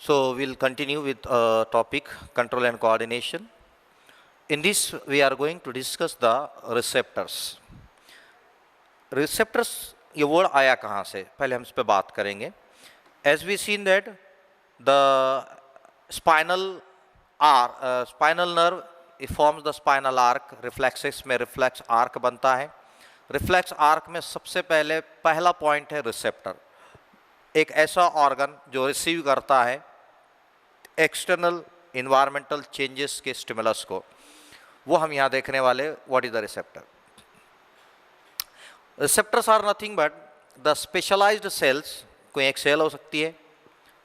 So we'll continue with topic control and coordination. In this we are going to discuss the receptors. Receptors ये word आया कहाँ से, पहले हम इस पे बात करेंगे. As we seen that the spinal nerve it forms the spinal arc, reflexes में reflex arc बनता है. Reflex arc में सबसे पहला पॉइंट है रिसेप्टर, एक ऐसा ऑर्गन जो रिसीव करता है एक्सटर्नल इन्वायरमेंटल चेंजेस के स्टिमुलस को. वो हम यहाँ देखने वाले. What is the receptor? Receptors are nothing but the specialized cells. कोई एक सेल हो सकती है,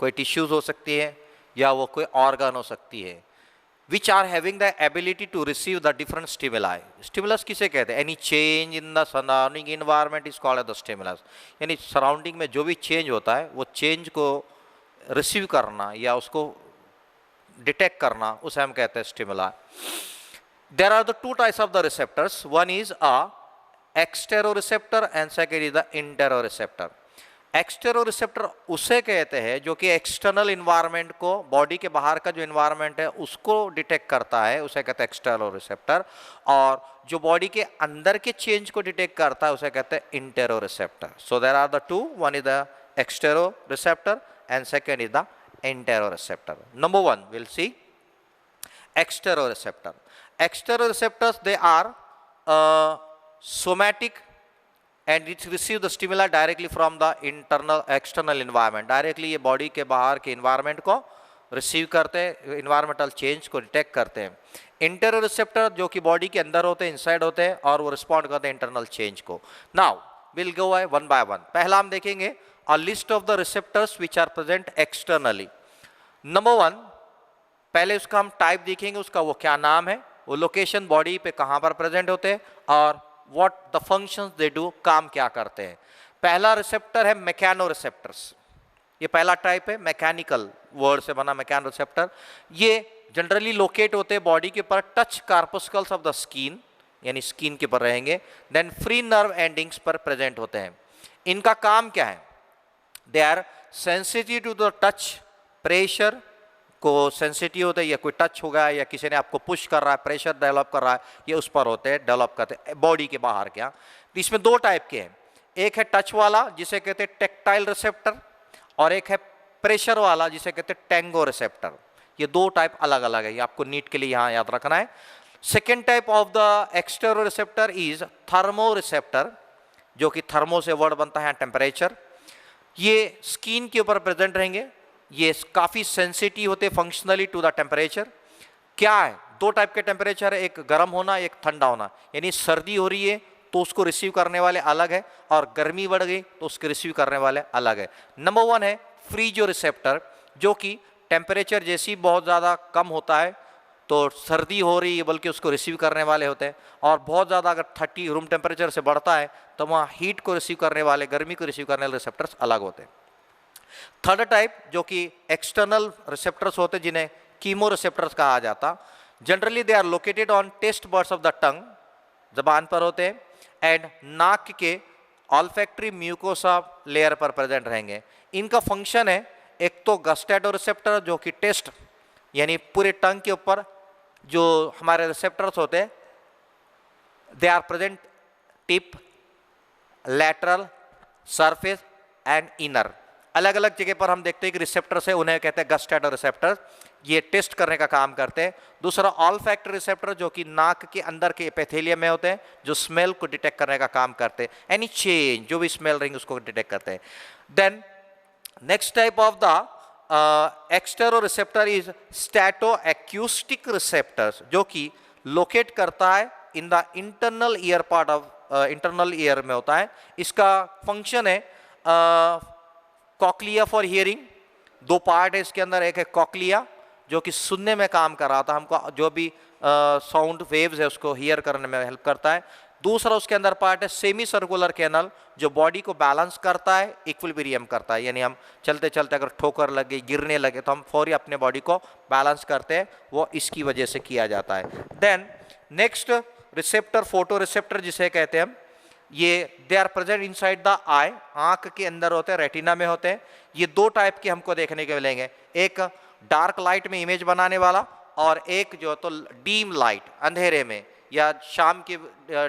कोई टिश्यूज हो सकती है, या वो कोई ऑर्गन हो सकती है, which are having the ability to receive the different stimuli. Stimulus किसे कहते हैं? Any change in the surrounding environment is called as the stimulus. यानी सराउंडिंग में जो भी चेंज होता है वो चेंज को रिसीव करना या उसको डिटेक्ट करना, उसे हम कहते हैं स्टिमुला. There are the two types of the receptors. One is a exteroreceptor and second is the interoreceptor. एक्सटेरोरिसेप्टर उसे कहते हैं जो कि एक्सटर्नल इन्वायरमेंट को, बॉडी के बाहर का जो इन्वायरमेंट है उसको डिटेक्ट करता है, उसे कहते हैं एक्सटेरोरिसेप्टर. और जो बॉडी के अंदर के चेंज को डिटेक्ट करता है उसे कहते हैं interoreceptor. So there are the two. One is the exteroreceptor and second is the interoreceptor. Number one will see exteroreceptor. Exteroreceptors they are somatic and it receive the stimuli directly from the external environment. Directly ये body के बाहर के environment को receive करते हैं, environmental change को detect करते हैं. इंटेरोरिसेप्टर जो कि बॉडी के अंदर होते हैं, इनसाइड होते हैं, और वो रिस्पॉन्ड करते हैं इंटरनल चेंज को. Now will go one by one. पहला हम देखेंगे a list of the receptors which are present externally. Number one, पहले उसका हम टाइप देखेंगे, उसका वो क्या नाम है, वो लोकेशन बॉडी पे कहाँ पर प्रेजेंट होते हैं, और what the functions they do, काम क्या करते हैं. पहला रिसेप्टर है मैकेनो रिसेप्टर्स. ये पहला टाइप है, मैकेनिकल वर्ड से बना मैकेनो रिसेप्टर. ये जनरली लोकेट होते हैं बॉडी के ऊपर touch corpuscles of the skin, यानी स्किन के ऊपर रहेंगे. देन फ्री नर्व एंडिंग्स पर प्रेजेंट होते हैं. इनका काम क्या है? They are sensitive to the touch, pressure को सेंसिटिव होते हैं. या कोई टच होगा या किसी ने आपको पुश कर रहा है, प्रेशर डेवलप कर रहा है, ये उस पर होते हैं, डेवलप करते हैं बॉडी के बाहर. क्या तो इसमें दो टाइप के हैं. एक है टच वाला जिसे कहते हैं टेक्टाइल रिसेप्टर, और एक है प्रेशर वाला जिसे कहते हैं टेंगो रिसेप्टर. ये दो टाइप अलग अलग है, ये आपको नीट के लिए यहाँ याद रखना है. Second type of the extero receptor is thermo receptor, जो कि थर्मो से वर्ड बनता है टेम्परेचर. ये स्किन के ऊपर प्रेजेंट रहेंगे. ये काफ़ी सेंसिटिव होते हैं फंक्शनली टू द टेम्परेचर. क्या है? दो टाइप के टेम्परेचर है, एक गर्म होना, एक ठंडा होना. यानी सर्दी हो रही है तो उसको रिसीव करने वाले अलग है, और गर्मी बढ़ गई तो उसके रिसीव करने वाले अलग है. नंबर वन है फ्रीजो रिसेप्टर, जो कि टेम्परेचर जैसी बहुत ज़्यादा कम होता है तो सर्दी हो रही है बल्कि उसको रिसीव करने वाले होते हैं, और बहुत ज़्यादा अगर 30 रूम टेम्परेचर से बढ़ता है तो वहाँ हीट को रिसीव करने वाले, गर्मी को रिसीव करने वाले रिसेप्टर्स अलग होते हैं. थर्ड टाइप जो कि एक्सटर्नल रिसेप्टर्स होते हैं, जिन्हें कीमो रिसेप्टर्स कहा जाता. Generally they are located on taste buds of the tongue, जबान पर होते हैं, एंड नाक के ऑल्फैक्टरी म्यूकोसा लेयर पर प्रेजेंट रहेंगे. इनका फंक्शन है एक तो गस्टेटो रिसेप्टर जो कि टेस्ट यानी पूरे टंग के ऊपर जो हमारे रिसेप्टर्स होते हैं, they are present tip, lateral, surface and inner. अलग अलग जगह पर हम देखते हैं कि रिसेप्टर्स है, उन्हें कहते हैं गस्टेटो रिसेप्टर. ये टेस्ट करने का काम करते हैं. दूसरा ऑल्फैक्टरी रिसेप्टर जो कि नाक के अंदर के एपिथेलियम में होते हैं, जो स्मेल को डिटेक्ट करने का काम करते हैं. एनी चेंज जो भी स्मेल रहेंगे उसको डिटेक्ट करते हैं. Then next type of the extero receptor is stato acoustic receptors, जो कि लोकेट करता है in the internal ear part of, internal ear में होता है. इसका फंक्शन है कॉक्लिया फॉर हियरिंग. दो पार्ट है इसके अंदर. एक है कॉक्लिया जो कि सुनने में काम कर रहा था, हमको जो भी साउंड वेव्स है उसको हियर करने में हेल्प करता है. दूसरा उसके अंदर पार्ट है सेमी सर्कुलर कैनल, जो बॉडी को बैलेंस करता है, इक्विलिब्रियम करता है. यानी हम चलते चलते अगर ठोकर लगे, गिरने लगे तो हम फौरी अपने बॉडी को बैलेंस करते हैं, वो इसकी वजह से किया जाता है. Then next receptor photo receptor जिसे कहते हैं हम. ये they are present inside the eye, आंख के अंदर होते हैं, रेटिना में होते हैं। ये दो टाइप के हमको देखने के मिलेंगे, एक डार्क लाइट में इमेज बनाने वाला और एक जो तो डीम लाइट, अंधेरे में या शाम की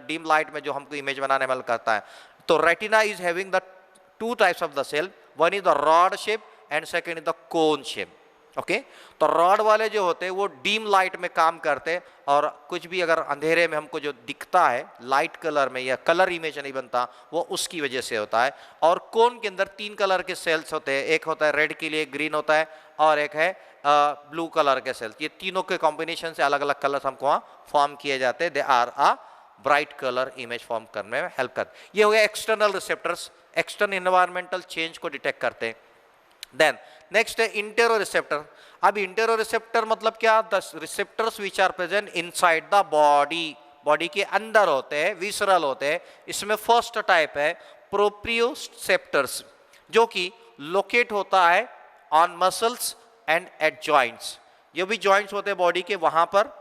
डीम लाइट में जो हमको इमेज बनाने वाला करता है। तो retina is having the two types of the cell, one is the rod shape and second is the cone shape. Okay, तो रॉड वाले जो होते हैं वो डीम लाइट में काम करते हैं और कुछ भी अगर अंधेरे में हमको जो दिखता है लाइट कलर में या कलर इमेज नहीं बनता वो उसकी वजह से होता है। और कोन के अंदर 3 कलर के सेल्स होते हैं, एक होता है रेड के लिए, ग्रीन होता है और एक है ब्लू कलर के सेल्स। ये तीनों के कॉम्बिनेशन से अलग अलग कलर्स हमको वहाँ फॉर्म किए जाते हैं। They are a bright colour image form करने में हेल्प करते। ये हो गया external receptors, external environmental change को डिटेक्ट करते हैं। देन नेक्स्ट है इंटेरो रिसेप्टर। अब इंटेरो रिसेप्टर मतलब क्या? The receptors which are present inside the body, body के अंदर होते हैं, विसरल होते हैं। इसमें फर्स्ट टाइप है प्रोप्रियोसेप्टर्स, जो कि लोकेट होता है on muscles and at joints. ये भी जॉइंट्स होते हैं बॉडी के, वहां पर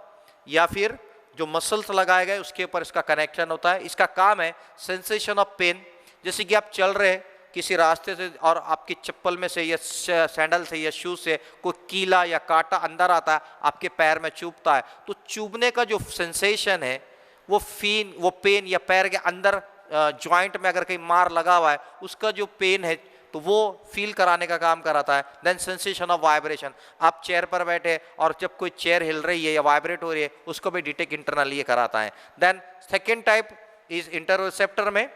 या फिर जो मसल्स लगाए गए उसके ऊपर इसका कनेक्शन होता है। इसका काम है सेंसेशन ऑफ पेन। जैसे कि आप चल रहे हैं किसी रास्ते से और आपकी चप्पल में से या सैंडल से या शूज से कोई कीला या कांटा अंदर आता है, आपके पैर में चुभता है, तो चुभने का जो सेंसेशन है वो पेन या पैर के अंदर जॉइंट में अगर कहीं मार लगा हुआ है उसका जो पेन है तो वो फील कराने का काम कराता है। देन सेंसेशन ऑफ वाइब्रेशन, आप चेयर पर बैठे और जब कोई चेयर हिल रही है या वाइब्रेट हो रही है उसको भी डिटेक्ट इंटरनली कराता है। देन सेकेंड टाइप इज इंटेरोसेप्टर में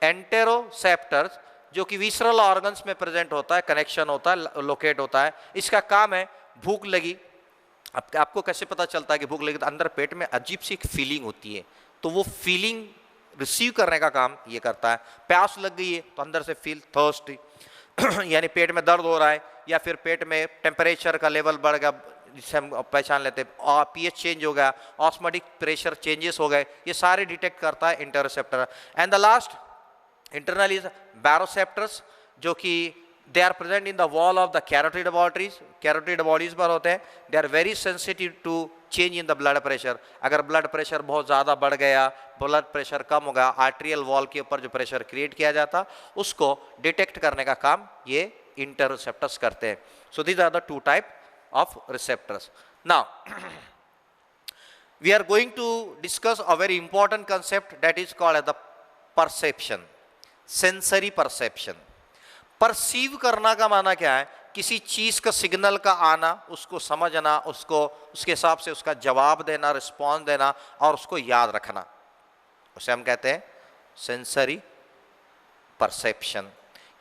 एंटेरोसेप्टर्स, जो कि विसरल ऑर्गन्स में प्रेजेंट होता है, कनेक्शन होता है, लोकेट होता है। इसका काम है भूख लगी, आपको कैसे पता चलता है कि भूख लगी? तो अंदर पेट में अजीब सी एक फीलिंग होती है, तो वो फीलिंग रिसीव करने का काम ये करता है। प्यास लग गई है तो अंदर से फील थर्स्टी यानी पेट में दर्द हो रहा है या फिर पेट में टेम्परेचर का लेवल बढ़ गया, जिससे हम पहचान लेते हैं, और पीएच चेंज हो गया, ऑस्मोटिक प्रेशर चेंजेस हो गए, ये सारे डिटेक्ट करता है interoceptor. And the last internal is baroceptors, जो कि they are present in the wall of the carotid arteries, carotid bodies पर होते हैं। They are very sensitive to change in the blood pressure. अगर ब्लड प्रेशर बहुत ज़्यादा बढ़ गया, ब्लड प्रेशर कम हो गया, आर्टेरियल वॉल के ऊपर जो प्रेशर क्रिएट किया जाता उसको डिटेक्ट करने का काम ये इंटेरोसेप्टर्स करते हैं। So these are the two type of receptors. Now we are going to discuss a very important concept that is called as the perception, sensory perception. Perceive करना का माना क्या है? किसी चीज का सिग्नल का आना, उसको समझना, उसको उसके हिसाब से उसका जवाब देना, रिस्पॉन्स देना और उसको याद रखना, उसे हम कहते हैं सेंसरी परसेप्शन।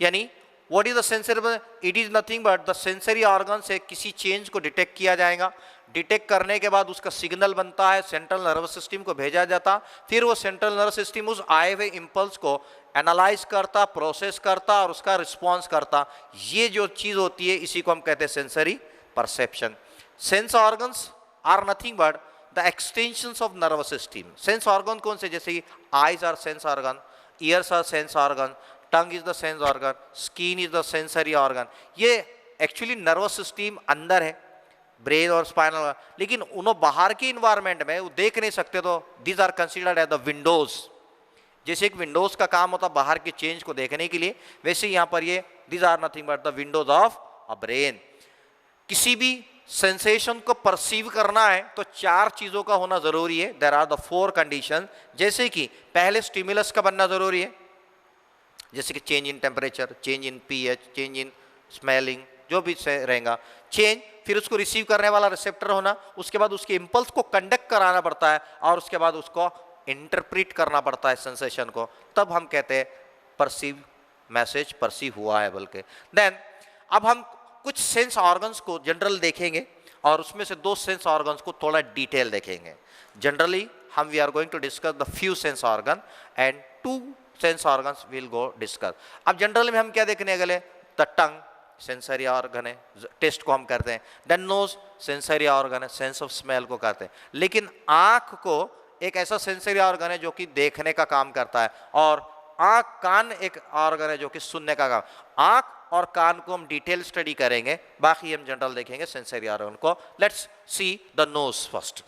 यानी what is the sensory? It is nothing but the sensory organ से किसी चेंज को डिटेक्ट किया जाएगा। डिटेक्ट करने के बाद उसका सिग्नल बनता है, सेंट्रल नर्वस सिस्टम को भेजा जाता, फिर वो सेंट्रल नर्वस सिस्टम उस आए हुए इंपल्स को एनालाइज करता, प्रोसेस करता और उसका रिस्पॉन्स करता। ये जो चीज होती है इसी को हम कहते हैं sensory perception. Sense organs are nothing but the extensions of nervous system. Sense organ कौन से? जैसे eyes are sense organ, ears are sense organ, tongue is the sense organ, skin is the sensory organ. ये actually nervous system अंदर है, brain और spinal, लेकिन उन्होंने बाहर के इन्वायरमेंट में वो देख नहीं सकते, तो these are considered as the windows. जैसे एक विंडोज का काम होता है बाहर के चेंज को देखने के लिए, वैसे यहाँ पर ये these are nothing but the windows of a brain. किसी भी सेंसेशन को परसीव करना है तो 4 चीजों का होना जरूरी है। There are the 4 condition. जैसे कि पहले स्टिमुलस का बनना जरूरी है, जैसे कि change in temperature, change in pH, change in smelling, जो भी रहेगा चेंज। फिर उसको रिसीव करने वाला रिसेप्टर होना, उसके बाद उसके इंपल्स को कंडक्ट कराना पड़ता है और उसके बाद उसको इंटरप्रेट करना पड़ता है सेंसेशन को, तब हम कहते हैं परसीव, मैसेज परसीव हुआ है बल्कि। देन अब हम कुछ सेंस ऑर्गन्स को जनरल देखेंगे और उसमें से 2 सेंस ऑर्गन्स को थोड़ा डिटेल देखेंगे। जनरली हम we are going to discuss the few sense organ and 2 sense organs will go discuss. अब जनरल में हम क्या देखने गए? द टंग सेंसरी ऑर्गन है, टेस्ट को हम करते हैं। देन नोज सेंसरी ऑर्गन है, सेंस ऑफ स्मेल को करते हैं। लेकिन आंख को एक ऐसा सेंसरी ऑर्गन है जो कि देखने का काम करता है, और आंख कान एक ऑर्गन है जो कि सुनने का काम। आंख और कान को हम डिटेल स्टडी करेंगे, बाकी हम जनरल देखेंगे सेंसरी ऑर्गन को। Let's see the nose first.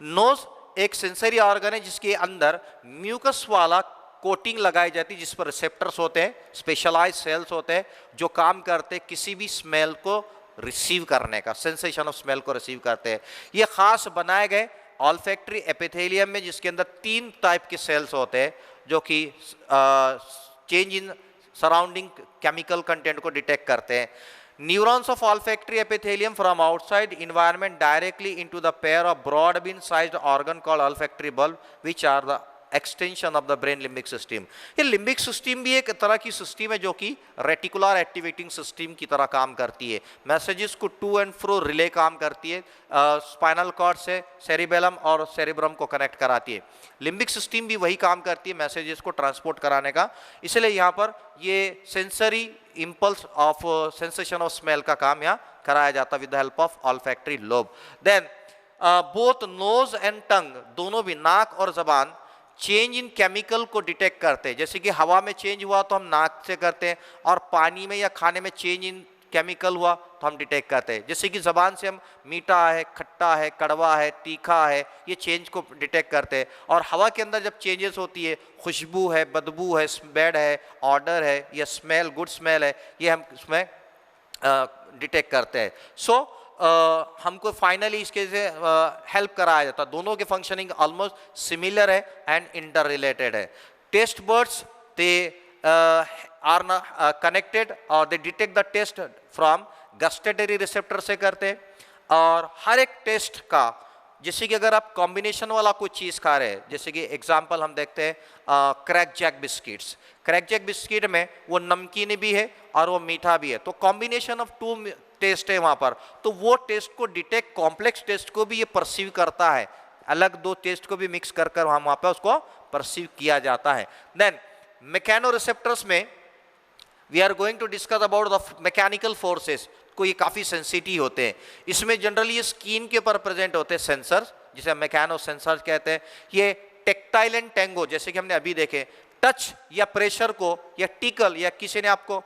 Nose एक सेंसरी ऑर्गन है जिसके अंदर म्यूकस वाला कोटिंग लगाई जाती है, जिस पर रिसेप्टर्स होते हैं, स्पेशलाइज सेल्स होते हैं जो काम करते हैं किसी भी स्मेल को रिसीव करने का, सेंसेशन ऑफ स्मेल को रिसीव करते हैं। ये खास बनाए गए ऑल्फैक्टरी एपिथेलियम में, जिसके अंदर 3 टाइप के सेल्स होते हैं जो कि change in surrounding chemical content को डिटेक्ट करते हैं। Neurons of olfactory epithelium from outside environment directly into the pair of broad bean sized organ called olfactory bulb, which are the extension of the brain limbic system. ये limbic system भी एक तरह की system है जो कि reticular activating system की तरह काम करती है, मैसेजेस को टू एंड फ्रो रिले काम करती है, स्पाइनल कॉर्ड से सेरिबेलम और सेरिब्रम को कनेक्ट कराती है। लिम्बिक सिस्टम भी वही काम करती है, मैसेजेस को ट्रांसपोर्ट कराने का। इसलिए यहाँ पर ये sensory impulse of sensation of smell का काम यहाँ कराया जाता है with the help of olfactory lobe. Then both nose and tongue, दोनों भी नाक और जबान चेंज इन केमिकल को डिटेक्ट करते हैं। जैसे कि हवा में चेंज हुआ तो हम नाक से करते हैं, और पानी में या खाने में चेंज इन केमिकल हुआ तो हम डिटेक्ट करते हैं। जैसे कि जबान से हम मीठा है, खट्टा है, कड़वा है, तीखा है, ये चेंज को डिटेक्ट करते हैं। और हवा के अंदर जब चेंजेस होती है, खुशबू है, बदबू है, बैड है, ऑर्डर है या स्मेल, गुड स्मेल है, ये हम इसमें डिटेक्ट करते हैं। सो हमको फाइनली इसके से हेल्प कराया जाता है। दोनों के फंक्शनिंग ऑलमोस्ट सिमिलर है एंड इंटर रिलेटेड है। Taste buds they are connected और they detect the taste from gustatory receptor से करते हैं। और हर एक टेस्ट का, जैसे कि अगर आप कॉम्बिनेशन वाला कोई चीज़ खा रहे हैं, जैसे कि एग्जांपल हम देखते हैं Krack Jack biscuits. Krack Jack biscuit में वो नमकीन भी है और वो मीठा भी है, तो कॉम्बिनेशन ऑफ 2 टेस्ट है वहाँ पर, तो वो टेस्ट को डिटेक्ट, कॉम्प्लेक्स टेस्ट को भी ये परसीव करता है, अलग 2 टेस्ट को भी मिक्स कर कर वहाँ पर उसको परसीव किया जाता है। देन मैकेनो रिसेप्टर्स में we are going to discuss about the mechanical forces को, ये काफ़ी सेंसिटिव होते हैं। इसमें जनरली ये स्किन के ऊपर प्रेजेंट होते हैं सेंसर्स, जिसे मैकेनो सेंसर्स कहते हैं। ये टेक्टाइल एंड टेंगो, जैसे कि हमने अभी देखे, टच या प्रेशर को या टिकल, या किसी ने आपको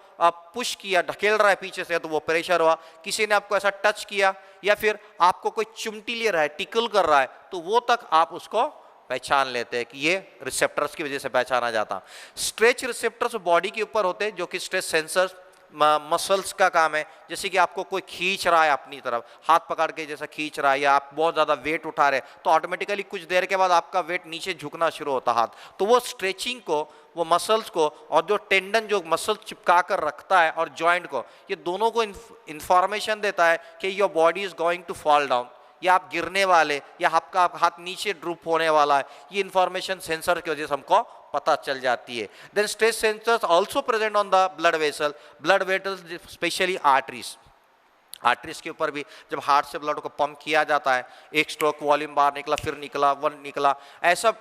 पुश किया, ढकेल रहा है पीछे से तो वो प्रेशर हुआ, किसी ने आपको ऐसा टच किया या फिर आपको कोई चिमटी ले रहा है, टिकल कर रहा है, तो वो तक आप उसको पहचान लेते हैं कि ये रिसेप्टर्स की वजह से पहचाना जाता। स्ट्रेच रिसेप्टर्स बॉडी के ऊपर होते हैं जो कि स्ट्रेच सेंसर्स मसल्स का काम है। जैसे कि आपको कोई खींच रहा है अपनी तरफ, हाथ पकड़ के जैसा खींच रहा है, या आप बहुत ज़्यादा वेट उठा रहे हैं तो ऑटोमेटिकली कुछ देर के बाद आपका वेट नीचे झुकना शुरू होता हाथ, तो वो स्ट्रेचिंग को, वो मसल्स को, और जो टेंडन जो मसल चिपका कर रखता है और जॉइंट को, ये दोनों को इंफॉर्मेशन देता है कि your body is going to fall down, या आप गिरने वाले, या आपका हाथ नीचे ड्रूप होने वाला है। ये इंफॉर्मेशन सेंसर की वजह से हमको पता चल जाती है। Then stress sensors also present on the blood vessel, blood vessels specially arteries. Arteries के ऊपर भी जब हार्ट से ब्लड को पंप किया जाता है, एक स्ट्रोक वॉल्यूम बाहर निकला, फिर निकला, 1 निकला, ऐसा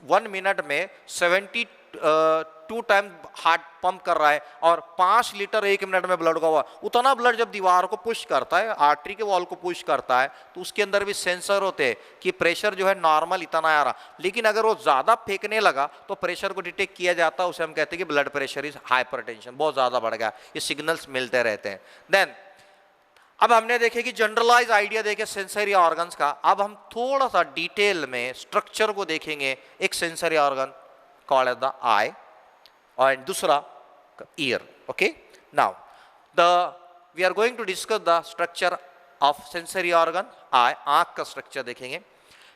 1 मिनट में 72 टाइम हार्ट पंप कर रहा है, और 5 लीटर 1 मिनट में ब्लड का हुआ। उतना ब्लड जब दीवार को पुश करता है, आर्टरी के वॉल को पुश करता है, तो उसके अंदर भी सेंसर होते हैं कि प्रेशर जो है नॉर्मल इतना आ रहा, लेकिन अगर वो ज़्यादा फेंकने लगा तो प्रेशर को डिटेक्ट किया जाता है, उसे हम कहते हैं कि ब्लड प्रेशर इज हाइपरटेंशन, बहुत ज़्यादा बढ़ गया। ये सिग्नल्स मिलते रहते हैं। देन अब हमने देखे कि जनरलाइज आइडिया देखे सेंसरी ऑर्गन्स का। अब हम थोड़ा सा डिटेल में स्ट्रक्चर को देखेंगे। एक sensory organ called as the eye और दूसरा ear. Okay, now we are going to discuss the structure of sensory organ eye. आंख का स्ट्रक्चर देखेंगे।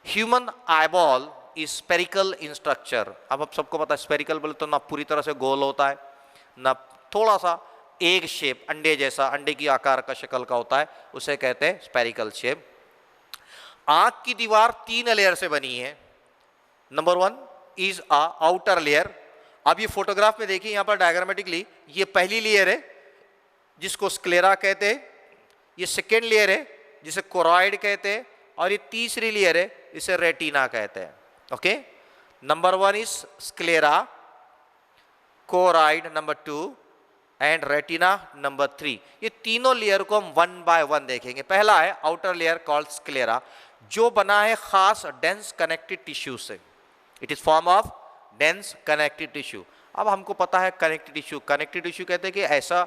Human eyeball is spherical in structure. अब आप सबको पता है स्पेरिकल बोले तो ना पूरी तरह से गोल होता है, ना थोड़ा सा एग शेप, अंडे जैसा, अंडे की आकार का शक्ल का होता है, उसे कहते हैं स्पेरिकल शेप। आंख की दीवार 3 लेयर से बनी है। Number 1 is a outer layer. अब ये फोटोग्राफ में देखिए, यहाँ पर डायग्रामेटिकली ये पहली लेयर है जिसको स्क्लेरा कहते हैं, ये सेकेंड लेयर है जिसे कोरॉइड कहते हैं, और ये तीसरी लेयर है जिसे रेटिना कहते हैं। Okay, number 1 is sclera, choroid number 2 and retina number 3। ये तीनों लेयर को हम 1 बाय 1 देखेंगे। पहला है आउटर लेयर कॉल्ड स्क्लेरा, जो बना है खास डेंस कनेक्टिव टिश्यू से। It is form of dense connective tissue. अब हमको पता है कनेक्टिव टिश्यू, कनेक्टिव टिश्यू कहते हैं कि ऐसा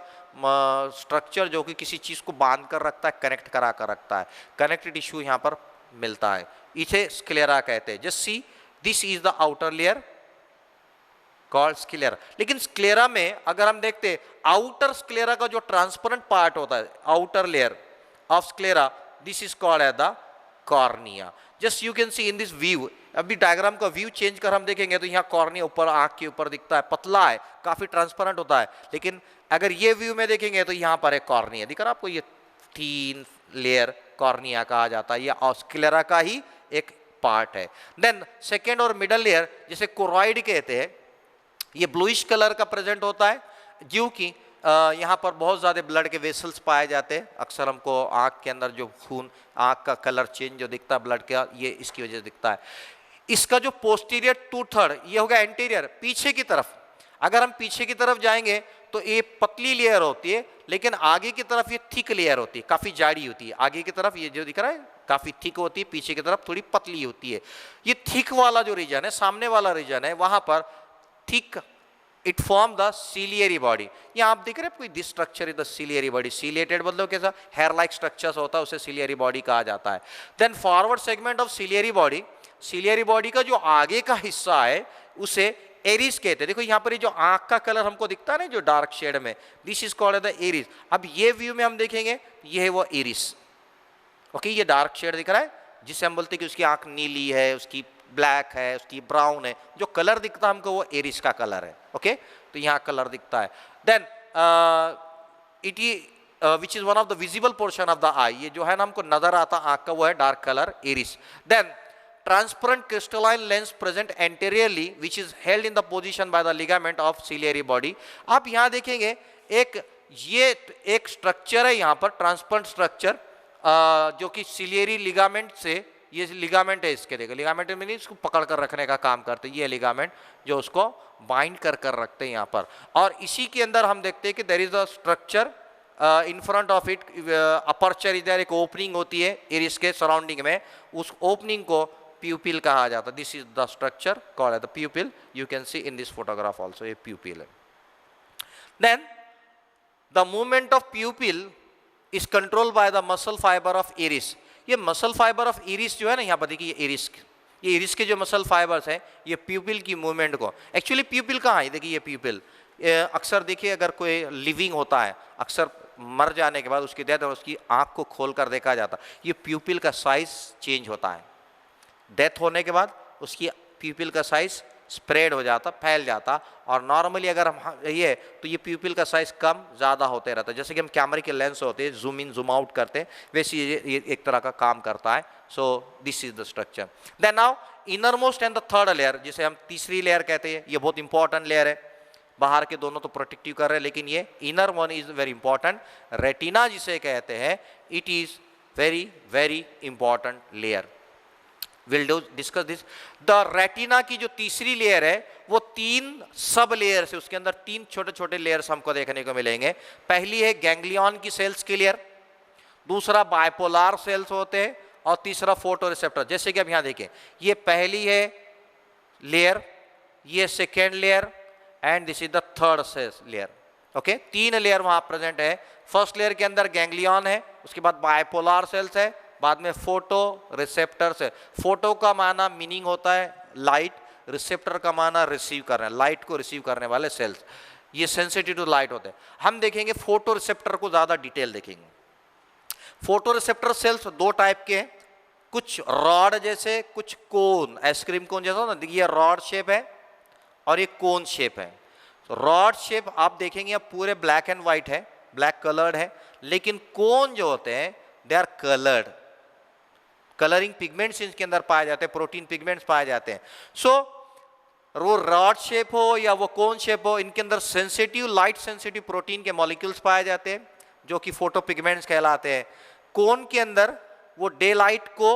स्ट्रक्चर जो कि किसी चीज़ को बांध कर रखता है, कनेक्ट करा कर रखता है। कनेक्टिव टिश्यू यहाँ पर मिलता है, इसे स्क्लेरा कहते हैं। Just see this is the outer layer called sclera. लेकिन स्क्लेरा में अगर हम देखते आउटर स्क्लेरा का जो ट्रांसपेरेंट पार्ट होता है, outer layer of sclera, this is called as the cornea. Just you can see in this view, अभी डायग्राम का व्यू चेंज कर हम देखेंगे तो यहाँ कॉर्निया ऊपर आंख के ऊपर दिखता है, पतला है, काफी ट्रांसपेरेंट होता है। लेकिन अगर ये व्यू में देखेंगे तो यहाँ पर एक कॉर्निया दिख रहा है आपको, ये 3 लेयर कॉर्निया कहा जाता है, ये स्क्लेरा का ही एक पार्ट है। देन सेकेंड और मिडल लेयर जिसे कोरॉइड कहते हैं, ये ब्लूइश कलर का प्रेजेंट होता है, क्योंकि यहाँ पर बहुत ज़्यादा ब्लड के वेसल्स पाए जाते हैं। अक्सर हमको आँख के अंदर जो खून, आँख का कलर चेंज जो दिखता है ब्लड का, ये इसकी वजह से दिखता है। इसका जो पोस्टीरियर 2/3 ये होगा एंटीरियर, पीछे की तरफ। अगर हम पीछे की तरफ जाएंगे तो ये पतली लेयर होती है, लेकिन आगे की तरफ ये थिक लेयर होती है, काफ़ी जाड़ी होती है। आगे की तरफ ये जो दिख रहा है काफ़ी थिक होती है, पीछे की तरफ थोड़ी पतली होती है। ये थिक वाला जो रीजन है, सामने वाला रीजन है, वहाँ पर thick it form the ciliary body. यहाँ आप देख रहे हैं कोई this structure is the ciliary body. Ciliated मतलब कैसा, हेयर लाइक स्ट्रक्चर्स होता है, उसे सीलियरी बॉडी कहा जाता है। Then forward segment of ciliary body, ciliary body का जो आगे का हिस्सा है उसे एरिस कहते हैं। देखो यहाँ पर ये जो आंख का कलर हमको दिखता है ना जो डार्क शेड में, this is called the iris. अब ये व्यू में हम देखेंगे ये है वो एरिस। ओके, ये डार्क शेड दिख रहा है जिसे हम बोलते हैं कि उसकी आंख नीली है, उसकी ब्लैक है, उसकी ब्राउन है, जो कलर दिखता है हमको वो एरिस का कलर है। ओके, तो यहाँ कलर दिखता है। Then it which is one of the visible portion of the eye, ये जो है ना हमको नजर आता आंख का, वो है dark colour iris. Then transparent crystalline lens present anteriorly which is held in the position by the ligament of ciliary body। आप यहाँ देखेंगे ये एक स्ट्रक्चर है यहाँ पर, ट्रांसपेरेंट स्ट्रक्चर, जो कि सिलियरी लिगामेंट से, ये लिगामेंट है इसके, देखो लिगामेंट में इसको पकड़ कर रखने का काम करते हैं, ये लिगामेंट जो उसको बाइंड कर रखते हैं यहाँ पर। और इसी के अंदर हम देखते हैं कि there is a structure in front of it, aperture इधर एक ओपनिंग होती है इरिस के सराउंडिंग में, उस ओपनिंग को प्यूपिल कहा जाता है। This is the structure called the pupil, you can see in this photograph also, ये प्यूपिल है। Then the movement of pupil is control by the muscle fibre of iris. ये मसल फाइबर ऑफ इरिस जो है ना, यहाँ पर देखिए ये इरिस के जो मसल फाइबर्स हैं, ये प्यूपिल की मूवमेंट को, एक्चुअली प्यूपिल कहाँ है, देखिए ये प्यूपिल अक्सर देखिए अगर कोई लिविंग होता है, अक्सर मर जाने के बाद उसकी डेथ और उसकी आँख को खोल कर देखा जाता, ये प्यूपिल का साइज चेंज होता है। डेथ होने के बाद उसकी प्यूपिल का साइज स्प्रेड हो जाता, फैल जाता, और नॉर्मली अगर हम ये तो ये प्यूपिल का साइज कम ज़्यादा होते रहता है। जैसे कि हम कैमरे के लेंस होते हैं, जूम इन जूम आउट करते हैं, वैसे ये एक तरह का काम करता है। So this is the structure. Then now inner most and the third layer, जिसे हम तीसरी लेयर कहते हैं, ये बहुत इंपॉर्टेंट लेयर है। बाहर के दोनों तो प्रोटेक्टिव कर रहे हैं, लेकिन ये inner one is very important, retina जिसे कहते हैं, it is very very important layer. Will discuss this. The retina की जो तीसरी लेयर है वो 3 सब लेयर है, उसके अंदर 3 छोटे छोटे लेयर्स हमको देखने को मिलेंगे। पहली है गैंग्लियन की सेल्स की लेयर, दूसरा बाइपोलर सेल्स होते हैं, और तीसरा फोटो रिसेप्टर। जैसे कि अब यहाँ देखें, ये पहली है लेयर, ये second layer, and this is the third cells layer. Okay, 3 layer वहां प्रेजेंट है। फर्स्ट लेयर के अंदर गैंग्लियन है, उसके बाद बाइपोलर सेल्स है, बाद में फोटो रिसेप्टर्स है। फोटो का माना मीनिंग होता है लाइट, रिसेप्टर का माना रिसीव करना, लाइट को रिसीव करने वाले सेल्स, ये सेंसिटिव टू लाइट होते हैं। हम देखेंगे फोटो रिसेप्टर को ज़्यादा डिटेल देखेंगे। फोटो रिसेप्टर सेल्स 2 टाइप के हैं, कुछ रॉड जैसे, कुछ कोन, आइसक्रीम कोन जैसा ना, ये रॉड शेप है और ये कोन शेप है। रॉड शेप आप देखेंगे अब पूरे ब्लैक एंड वाइट है, ब्लैक कलर्ड है, लेकिन कोन जो होते हैं they are coloured, colouring pigments इनके अंदर पाए जाते हैं, प्रोटीन पिगमेंट्स पाए जाते हैं। सो वो रॉड शेप हो या वो कोन शेप हो, इनके अंदर सेंसिटिव, लाइट सेंसिटिव प्रोटीन के मॉलिक्यूल्स पाए जाते हैं जो कि फोटो पिगमेंट्स कहलाते हैं। कोन के अंदर वो डे लाइट को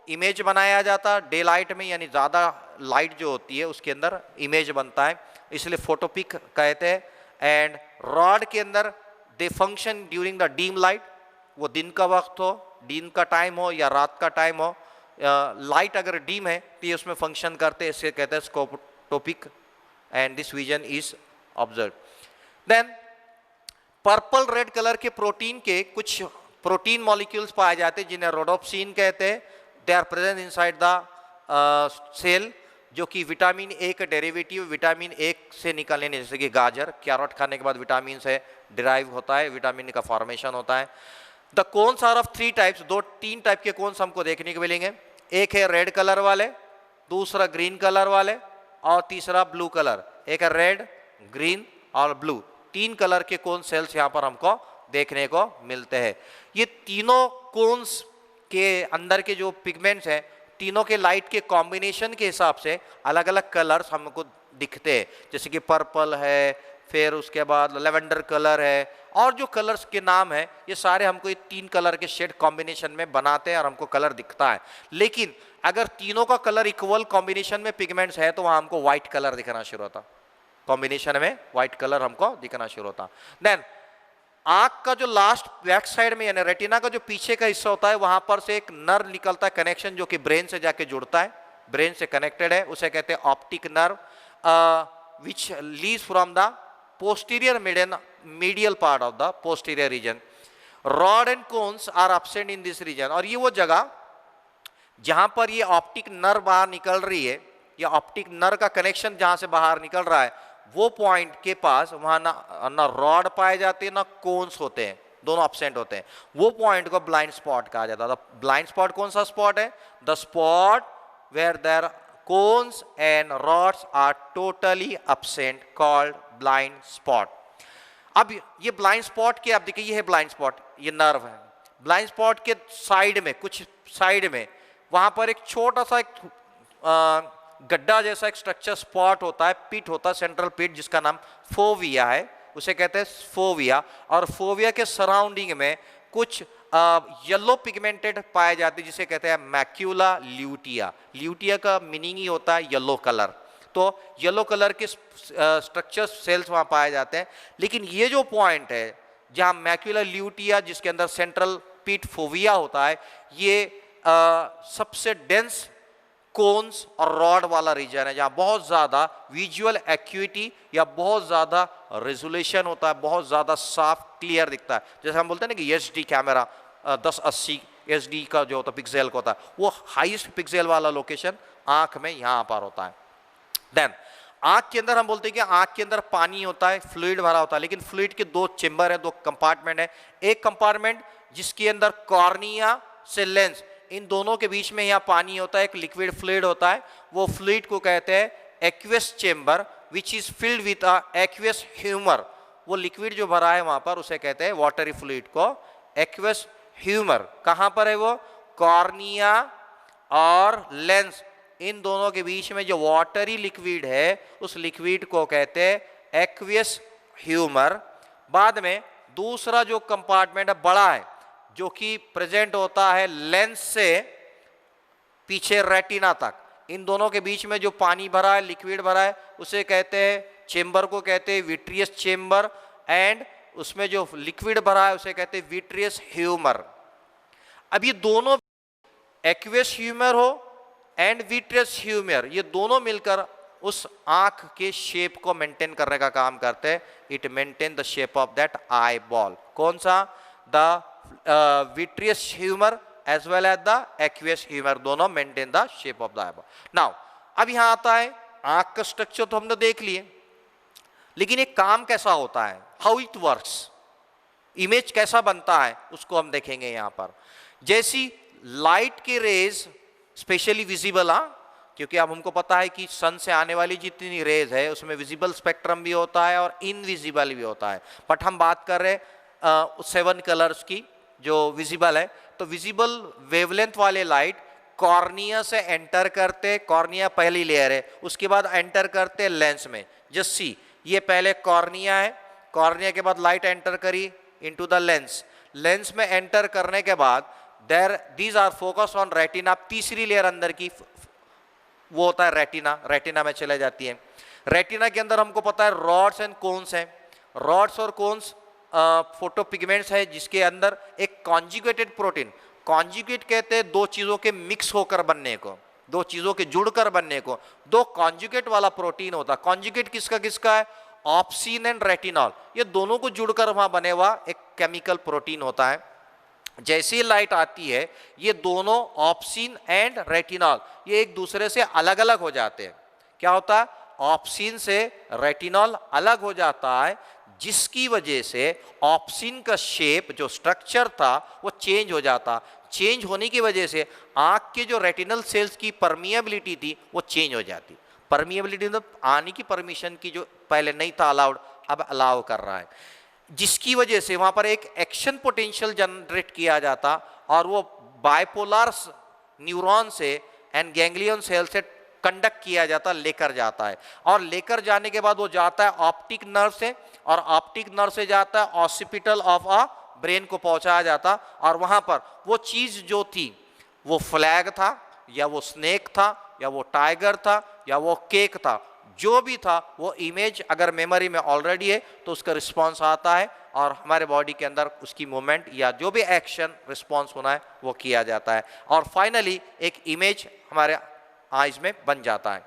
इमेज बनाया जाता है, डे लाइट में यानी ज़्यादा लाइट जो होती है उसके अंदर इमेज बनता है, इसलिए फोटोपिक कहते हैं। एंड रॉड के अंदर they function during the dim light, वो दिन का वक्त हो, दिन का टाइम हो या रात का टाइम हो, लाइट अगर डीम है तो ये उसमें फंक्शन करते हैं, इसे कहते हैं scotopic, and this vision is observe. Then purple red colour के प्रोटीन के कुछ प्रोटीन मॉलिक्यूल्स पाए जाते हैं जिन्हें रोडोप्सिन कहते हैं, they are present inside the cell, जो कि विटामिन ए का डेरिवेटिव विटामिन ए से निकलने, जैसे कि गाजर, कैरेट खाने के बाद विटामिन से डिराइव होता है, विटामिन का फॉर्मेशन होता है। The cones are of 3 types, तीन टाइप के कोन्स हमको देखने को मिलेंगे। एक है रेड कलर वाले, दूसरा ग्रीन कलर वाले, और तीसरा ब्लू कलर। एक है रेड, ग्रीन और ब्लू, 3 कलर के कोन सेल्स यहाँ पर हमको देखने को मिलते हैं। ये तीनों कोन्स के अंदर के जो पिगमेंट्स हैं, तीनों के लाइट के कॉम्बिनेशन के हिसाब से अलग अलग कलर्स हमको दिखते हैं, जैसे कि पर्पल है, फिर उसके बाद लेवेंडर कलर है, और जो कलर्स के नाम है ये सारे हमको ये 3 कलर के शेड कॉम्बिनेशन में बनाते हैं और हमको कलर दिखता है। लेकिन अगर तीनों का कलर इक्वल कॉम्बिनेशन में पिगमेंट्स है तो वहां हमको व्हाइट कलर दिखना शुरू होता, कॉम्बिनेशन में व्हाइट कलर हमको दिखना शुरू होता। देन आंख का जो लास्ट बैक साइड में यानी रेटिना का जो पीछे का हिस्सा होता है, वहां पर से एक नर्व निकलता है कनेक्शन, जो कि ब्रेन से जाके जुड़ता है, ब्रेन से कनेक्टेड है, उसे कहते हैं optic nerve, which leaves from the posterior medial part of the posterior region. Rod and cones are absent in this region. और ये वो जगह जहां पर ये ऑप्टिक नर्व बाहर निकल रही है, या ऑप्टिक नर्व का कनेक्शन जहां से बाहर निकल रहा है, वो पॉइंट के पास वहां ना रॉड पाए जाते हैं ना कोन्स होते हैं, दोनों एब्सेंट होते हैं। वो पॉइंट को ब्लाइंड स्पॉट कहा जाता है। ब्लाइंड स्पॉट कौन सा स्पॉट है? The spot where there cones and rods are totally absent, called blind spot. अब ये ब्लाइंड स्पॉट के, आप देखिए ये है ब्लाइंड स्पॉट, ये नर्व है। ब्लाइंड स्पॉट के साइड में, कुछ साइड में वहां पर एक छोटा सा एक गड्ढा जैसा एक स्ट्रक्चर स्पॉट होता है, पिट होता है, सेंट्रल पिट, जिसका नाम फोविया है, उसे कहते हैं फोविया। और फोविया के सराउंडिंग में कुछ येलो पिगमेंटेड पाए जाते हैं, जिसे कहते हैं मैक्यूला ल्यूटिया। ल्यूटिया का मीनिंग ही होता है येलो कलर, तो येलो कलर के स्ट्रक्चर सेल्स वहां पाए जाते हैं। लेकिन ये जो पॉइंट है जहां मैक्यूला ल्यूटिया, जिसके अंदर सेंट्रल पिट फोविया होता है, ये सबसे डेंस कोन्स और रॉड वाला रीजन है, जहां बहुत ज्यादा विजुअल एक्यूटी या बहुत ज्यादा रेजोल्यूशन होता है, बहुत ज्यादा साफ क्लियर दिखता है। जैसे हम बोलते हैं ना कि एचडी कैमरा 1080 एचडी का जो होता है पिक्सल का होता है, वो हाईएस्ट पिक्सल वाला लोकेशन आंख में यहां पर होता है। देन आंख के अंदर हम बोलते हैं कि आंख के अंदर पानी होता है, फ्लूइड भरा होता है, लेकिन फ्लूइड के 2 चेंबर है, 2 कंपार्टमेंट है। एक कंपार्टमेंट जिसके अंदर कॉर्निया से लेंस, इन दोनों के बीच में यहाँ पानी होता है, एक लिक्विड फ्लूइड होता है, वो फ्लूइड को कहते हैं aqueous chamber, which is filled with a aqueous humour. वो लिक्विड जो भरा है वहां पर उसे कहते हैं वाटरी फ्लूइड को एक्वियस ह्यूमर। कहां पर है वो? कॉर्निया और लेंस, इन दोनों के बीच में जो वाटरी लिक्विड है उस लिक्विड को कहते हैं एक्वियस ह्यूमर। बाद में दूसरा जो कंपार्टमेंट है बड़ा है, जो कि प्रेजेंट होता है लेंस से पीछे रेटिना तक, इन दोनों के बीच में जो पानी भरा है, लिक्विड भरा है, उसे कहते हैं, चेंबर को कहते हैं विट्रियस चेंबर, एंड उसमें जो लिक्विड भरा है उसे कहते हैं विट्रियस ह्यूमर। अब ये दोनों एक्वियस ह्यूमर हो एंड विट्रियस ह्यूमर, ये दोनों मिलकर उस आंख के शेप को मेंटेन करने का काम करते हैं। It maintain the shape of that eyeball. कौन सा? The vitreous humour as well as the aqueous humour, दोनों maintain the shape of the eyeball. Now अब यहां आता है आंख का स्ट्रक्चर तो हमने देख लिए, लेकिन एक काम कैसा होता है, हाउ इट वर्क्स, इमेज कैसा बनता है, उसको हम देखेंगे यहां पर। जैसी लाइट की रेज स्पेशली विजिबल, क्योंकि अब हमको पता है कि सन से आने वाली जितनी रेज है उसमें विजिबल स्पेक्ट्रम भी होता है और इनविजिबल भी होता है, बट हम बात कर रहे हैं 7 कलर्स की जो विजिबल है। तो विजिबल वेवलेंथ वाले लाइट कॉर्निया से एंटर करते, कॉर्निया पहली लेयर है, उसके बाद एंटर करते लेंस में। जस्ट सी, ये पहले कॉर्निया है, कॉर्निया के बाद लाइट एंटर करी इनटू द लेंस, लेंस में एंटर करने के बाद these are focus on retina, तीसरी लेयर अंदर की वो होता है रेटिना, रेटिना में चले जाती है। रेटिना के अंदर हमको पता है रॉड्स एंड कोन्स हैं, रॉड्स और कोन्स फोटो पिगमेंट्स है, जिसके अंदर एक कॉन्जुगेटेड प्रोटीन, कॉन्जुगेट कहते हैं 2 चीजों के मिक्स होकर बनने को, 2 चीजों के जुड़कर बनने को, 2 कॉन्जुगेट वाला प्रोटीन होता है। कॉन्जुगेट किसका किसका है? ऑप्सिन एंड रेटिनॉल, ये दोनों को जुड़कर वहां बने हुआ एक केमिकल प्रोटीन होता है। जैसी लाइट आती है ये दोनों ऑप्सिन एंड रेटिनॉल ये एक दूसरे से अलग अलग हो जाते हैं। क्या होता है, ऑप्सिन से रेटिनॉल अलग हो जाता है, जिसकी वजह से ऑप्सिन का शेप जो स्ट्रक्चर था वो चेंज हो जाता। चेंज होने की वजह से आंख के जो रेटिनल सेल्स की परमिएबिलिटी थी वो चेंज हो जाती। परमिएबिलिटी मतलब आने की परमिशन की जो पहले नहीं था अलाउड, अब अलाउ कर रहा है, जिसकी वजह से वहां पर एक एक्शन पोटेंशियल जनरेट किया जाता और वो बाइपोलर न्यूरॉन से एंड गैंग्लियन सेल से कंडक्ट किया जाता, लेकर जाता है। और लेकर जाने के बाद वो जाता है ऑप्टिक नर्व से, और ऑप्टिक नर्व से जाता है ऑसिपिटल ऑफ अ ब्रेन को पहुंचाया जाता। और वहां पर वो चीज जो थी, वो फ्लैग था या वो स्नेक था या वो टाइगर था या वो केक था, जो भी था वो इमेज अगर मेमोरी में ऑलरेडी है तो उसका रिस्पॉन्स आता है और हमारे बॉडी के अंदर उसकी मूवमेंट या जो भी एक्शन रिस्पॉन्स होना है वो किया जाता है और फाइनली एक इमेज हमारे आइज में बन जाता है।